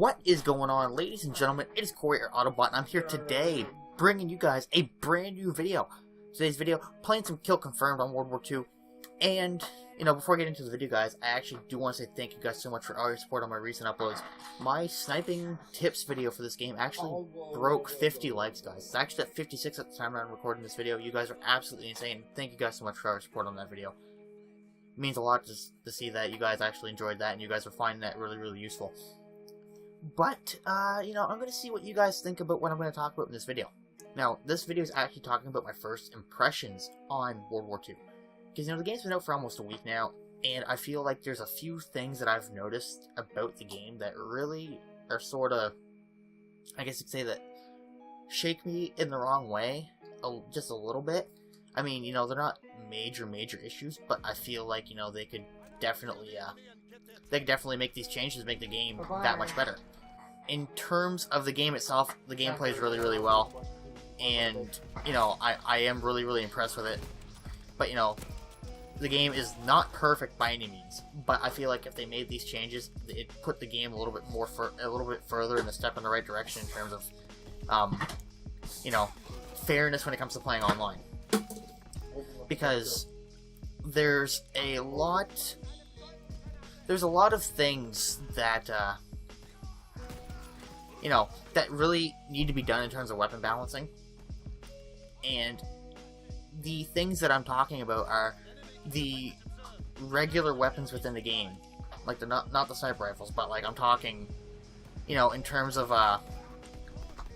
What is going on, ladies and gentlemen? It is Corey, your Autobot, and I'm here today bringing you guys a brand new video. Today's video, playing some Kill Confirmed on World War II. And, before I get into the video, guys, I actually do want to say thank you guys so much for all your support on my recent uploads. My sniping tips video for this game actually broke 50 likes, guys. It's actually at 56 at the time I'm recording this video. You guys are absolutely insane. Thank you guys so much for all your support on that video. It means a lot to see that you guys actually enjoyed that and you guys are finding that really, really useful. But, I'm going to see what you guys think about what I'm going to talk about in this video. Now, this video is actually talking about my first impressions on World War II. Because, the game's been out for almost a week now, and I feel like there's a few things that I've noticed about the game that really are sort of, I guess you could say that, shake me in the wrong way, just a little bit. I mean, they're not major issues, but I feel like, they could definitely make these changes, make the game that much better. In terms of the game itself, the game plays really, really well. And, I am really, really impressed with it. But, the game is not perfect by any means. But I feel like if they made these changes, it put the game a little bit further in a step in the right direction in terms of, fairness when it comes to playing online. Because there's a lot of things that, that really need to be done in terms of weapon balancing. And the things that I'm talking about are the regular weapons within the game. Like, they're not the sniper rifles, but, like, I'm talking, in terms of,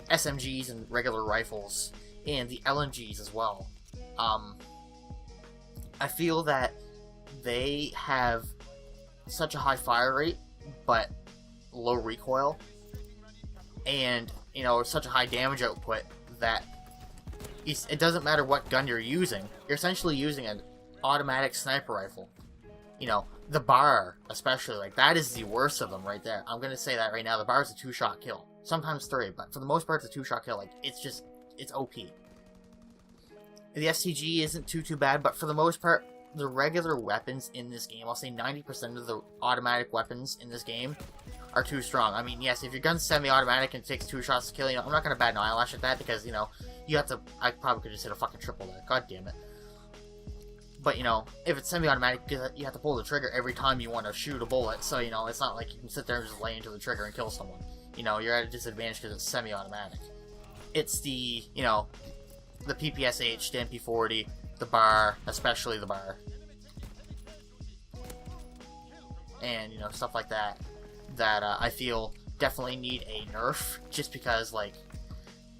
SMGs and regular rifles, and the LMGs as well. I feel that they have such a high fire rate, but low recoil, and, such a high damage output that it doesn't matter what gun you're using. You're essentially using an automatic sniper rifle. The bar, especially, like, that is the worst of them right there. I'm gonna say that right now. The bar is a 2-shot kill. Sometimes 3, but for the most part, it's a 2-shot kill. Like, it's OP. The STG isn't too bad, but for the most part, the regular weapons in this game, I'll say 90% of the automatic weapons in this game are too strong. I mean, yes, if your gun's semi-automatic and it takes 2 shots to kill, I'm not gonna bat an eyelash at that because, you have to, I probably could just hit a fucking triple there. God damn it. But, if it's semi-automatic, you have to pull the trigger every time you want to shoot a bullet, so, it's not like you can sit there and just lay into the trigger and kill someone. You're at a disadvantage because it's semi-automatic. It's the, the PPSH, the MP40, the bar, especially the bar. And, stuff like that, that I feel definitely need a nerf, just because, like,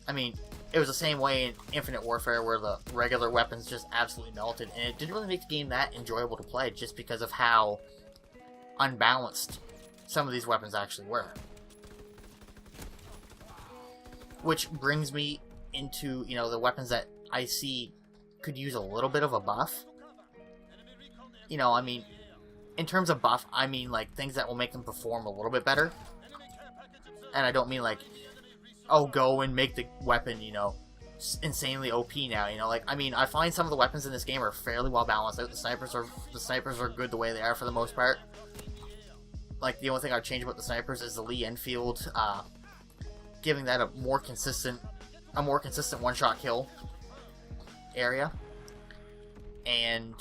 I mean, it was the same way in Infinite Warfare where the regular weapons just absolutely melted, and it didn't really make the game that enjoyable to play just because of how unbalanced some of these weapons actually were. Which brings me into, the weapons that I see could use a little bit of a buff. I mean, in terms of buff, I mean, like, things that will make them perform a little bit better. And I don't mean, like, oh, go and make the weapon, insanely OP now, like, I mean, I find some of the weapons in this game are fairly well balanced out. The snipers are good the way they are for the most part. Like, the only thing I'd change about the snipers is the Lee Enfield, giving that a more consistent one-shot kill area. And,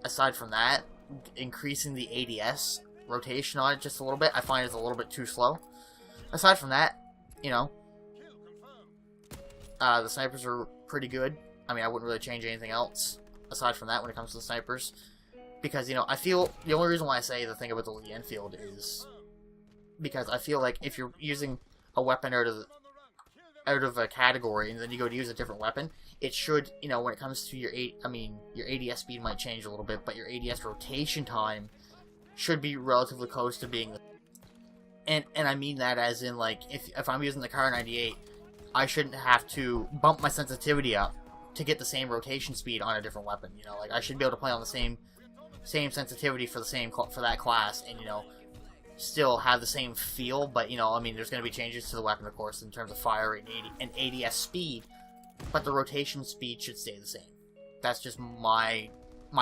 aside from that, increasing the ADS rotation on it just a little bit, I find it's a little bit too slow. Aside from that, the snipers are pretty good. I mean, I wouldn't really change anything else aside from that when it comes to the snipers. Because, I feel, the only reason why I say the thing about the Lee Enfield is because I feel like if you're using a weapon out of a category and then you go to use a different weapon, it should, when it comes to your ADS speed might change a little bit, but your ADS rotation time should be relatively close to being the... And I mean that as in, like, if I'm using the Car 98, I shouldn't have to bump my sensitivity up to get the same rotation speed on a different weapon, like, I should be able to play on the same sensitivity for that class, and, still have the same feel, but, I mean, there's going to be changes to the weapon, of course, in terms of fire rate and ADS speed, but the rotation speed should stay the same. That's just my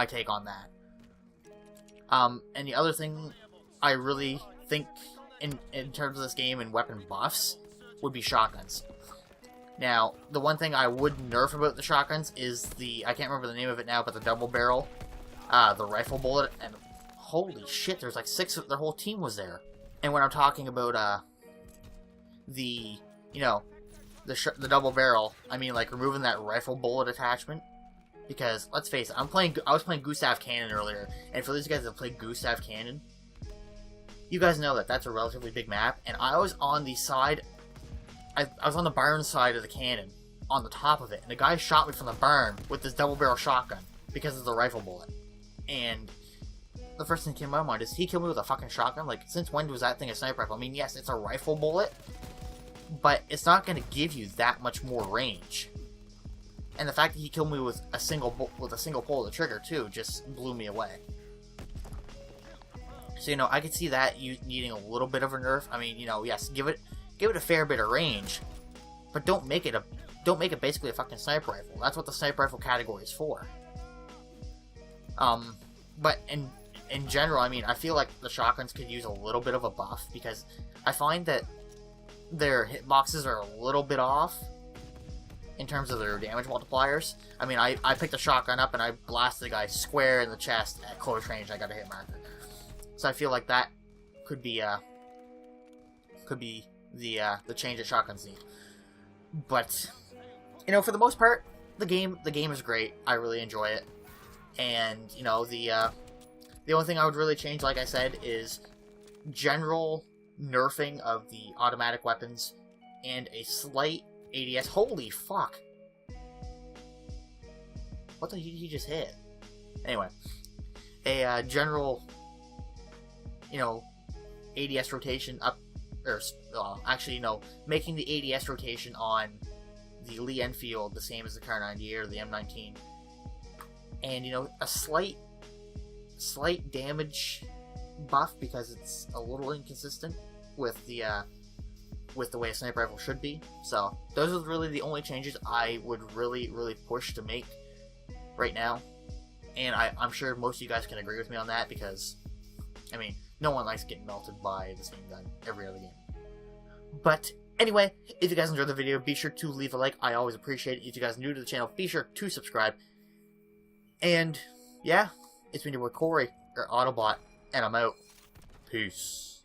take on that. And the other thing I really think in terms of this game and weapon buffs would be shotguns. Now, the one thing I would nerf about the shotguns is I can't remember the name of it now, but the double barrel, the rifle bullet, and holy shit, there's like 6, their whole team was there. And when I'm talking about, the double barrel, I mean like removing that rifle bullet attachment. Because, let's face it, I was playing Gustav Cannon earlier, and for those guys that played Gustav Cannon, you guys know that that's a relatively big map, and I was on the side, I was on the barn side of the cannon, on the top of it, and the guy shot me from the barn with this double barrel shotgun, because of the rifle bullet. And the first thing that came to my mind is, he killed me with a fucking shotgun? Like, since when was that thing a sniper rifle? I mean, yes, it's a rifle bullet, but it's not going to give you that much more range. And the fact that he killed me with a single pull of the trigger too just blew me away. So I could see that you needing a little bit of a nerf. I mean, yes, give it a fair bit of range, but don't make it basically a fucking sniper rifle. That's what the sniper rifle category is for. But in general, I mean, I feel like the shotguns could use a little bit of a buff, because I find that their hitboxes are a little bit off in terms of their damage multipliers. I mean, I picked a shotgun up and I blasted the guy square in the chest at close range. I got a hit marker. So I feel like that could be the change that shotguns need. But for the most part, the game is great. I really enjoy it. And the only thing I would really change, like I said, is general nerfing of the automatic weapons and a slight ADS. Holy fuck! What the he just hit? Anyway, a general, ADS rotation up, or actually, making the ADS rotation on the Lee Enfield the same as the Car 98 or the M19, and a slight damage buff, because it's a little inconsistent with the way a sniper rifle should be. So those are really the only changes I would really push to make right now, and I'm sure most of you guys can agree with me on that, because I mean, no one likes getting melted by the same gun every other game. But anyway, if you guys enjoyed the video, be sure to leave a like. I always appreciate it. If you guys are new to the channel, be sure to subscribe. And yeah, it's been your boy Corey, or Autobot, and I'm out. Peace.